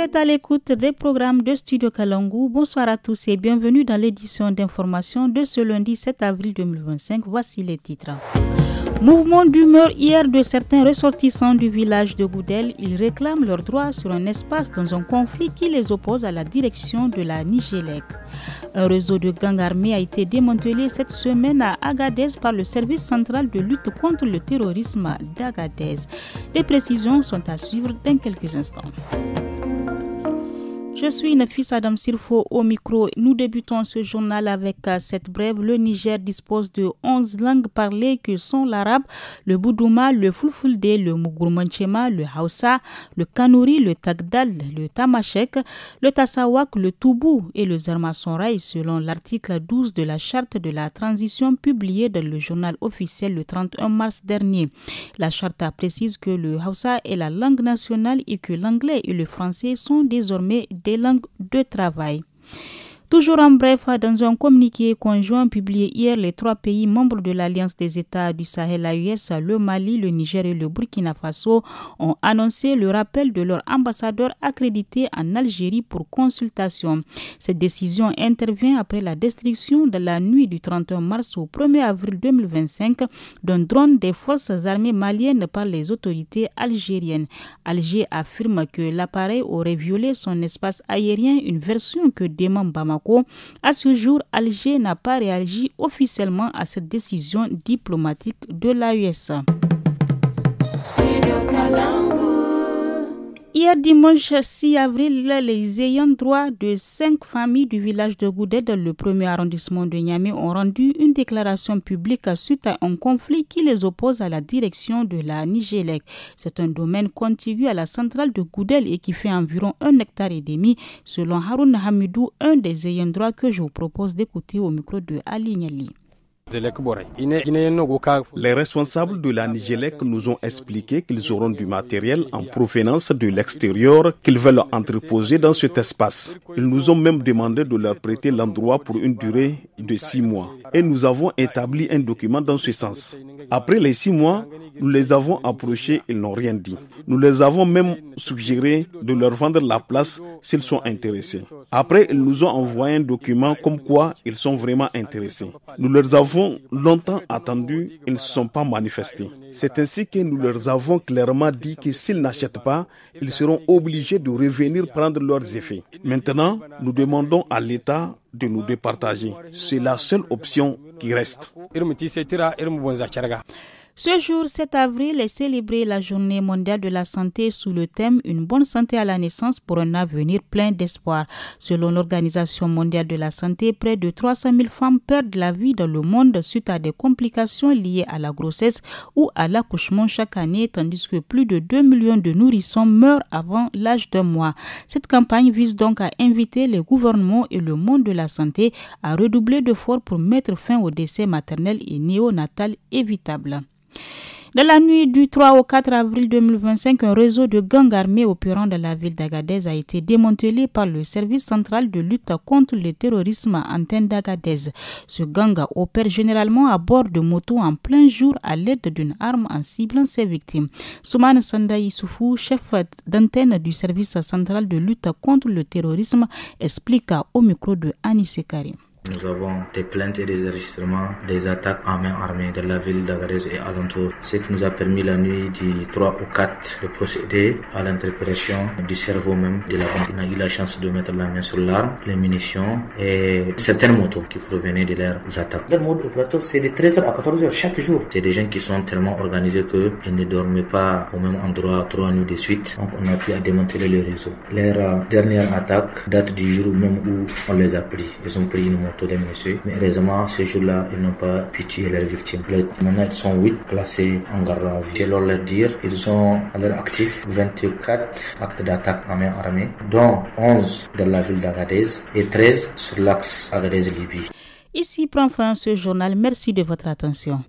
êtes à l'écoute des programmes de Studio Kalangu. Bonsoir à tous et bienvenue dans l'édition d'information de ce lundi 7 avril 2025. Voici les titres. Mouvement d'humeur hier de certains ressortissants du village de Goudel. Ils réclament leurs droits sur un espace dans un conflit qui les oppose à la direction de la Nigélec. Un réseau de gangs armés a été démantelé cette semaine à Agadez par le service central de lutte contre le terrorisme d'Agadez. Des précisions sont à suivre dans quelques instants. Je suis Nafis Adam Sirfo au micro. Nous débutons ce journal avec cette brève. Le Niger dispose de 11 langues parlées que sont l'arabe, le boudouma, le fulfulde, le mugourmanchema, le hausa, le kanouri, le tagdal, le tamashek, le tassawak, le toubou et le zarmasonraï selon l'article 12 de la charte de la transition publiée dans le journal officiel le 31 mars dernier. La charte précise que le hausa est la langue nationale et que l'anglais et le français sont désormais des langues de travail. Toujours en bref, dans un communiqué conjoint publié hier, les 3 pays membres de l'Alliance des États du Sahel AES, le Mali, le Niger et le Burkina Faso, ont annoncé le rappel de leur ambassadeur accrédité en Algérie pour consultation. Cette décision intervient après la destruction de la nuit du 31 mars au 1er avril 2025 d'un drone des forces armées maliennes par les autorités algériennes. Alger affirme que l'appareil aurait violé son espace aérien, une version que dément Bamako. À ce jour, Alger n'a pas réagi officiellement à cette décision diplomatique de l'AES. Hier dimanche 6 avril, les ayants droit de 5 familles du village de Goudé dans le premier arrondissement de Niamey ont rendu une déclaration publique suite à un conflit qui les oppose à la direction de la Nigélec. C'est un domaine contigu à la centrale de Goudel et qui fait environ 1,5 hectare selon Haroun Hamidou, un des ayants droit que je vous propose d'écouter au micro de Ali Niali. Les responsables de la Nigélec nous ont expliqué qu'ils auront du matériel en provenance de l'extérieur qu'ils veulent entreposer dans cet espace. Ils nous ont même demandé de leur prêter l'endroit pour une durée de 6 mois. Et nous avons établi un document dans ce sens. Après les 6 mois, nous les avons approchés, ils n'ont rien dit. Nous les avons même suggéré de leur vendre la place s'ils sont intéressés. Après, ils nous ont envoyé un document comme quoi ils sont vraiment intéressés. Nous leur avons longtemps attendu, ils ne se sont pas manifestés. C'est ainsi que nous leur avons clairement dit que s'ils n'achètent pas, ils seront obligés de revenir prendre leurs effets. Maintenant, nous demandons à l'État de nous départager. C'est la seule option qui reste. Ce jour 7 avril est célébré la journée mondiale de la santé sous le thème « Une bonne santé à la naissance pour un avenir plein d'espoir ». Selon l'Organisation mondiale de la santé, près de 300 000 femmes perdent la vie dans le monde suite à des complications liées à la grossesse ou à l'accouchement chaque année, tandis que plus de 2 millions de nourrissons meurent avant l'âge d'1 mois. Cette campagne vise donc à inviter les gouvernements et le monde de la santé à redoubler d'efforts pour mettre fin aux décès maternels et néonatals évitables. Dans la nuit du 3 au 4 avril 2025, un réseau de gangs armés opérant dans la ville d'Agadez a été démantelé par le service central de lutte contre le terrorisme antenne d'Agadez. Ce gang opère généralement à bord de motos en plein jour à l'aide d'une arme en ciblant ses victimes. Soumane Sanda Issoufou, chef d'antenne du service central de lutte contre le terrorisme, explique au micro de Anissé Karim. Nous avons des plaintes et des enregistrements des attaques à main armée dans la ville d'Agadez et alentour. Ce qui nous a permis la nuit du 3 au 4 de procéder à l'interpellation du cerveau même de la bande. On a eu la chance de mettre la main sur l'arme, les munitions et certaines motos qui provenaient de leurs attaques. Le mode opératoire, c'est de 13h à 14h chaque jour. C'est des gens qui sont tellement organisés qu'ils ne dormaient pas au même endroit 3 nuits de suite. Donc on a pu démanteler le réseau. Leur dernière attaque date du jour même où on les a pris. Ils ont pris une moto des messieurs, mais heureusement ce jour-là ils n'ont pas pu tuer leurs victimes. Maintenant ils sont 8 placés en garde à vue. Selon leur dire, ils sont à leur actif 24 actes d'attaque à main armée, dont 11 dans la ville d'Agadez et 13 sur l'axe Agadez-Libye. Ici prend fin ce journal. Merci de votre attention.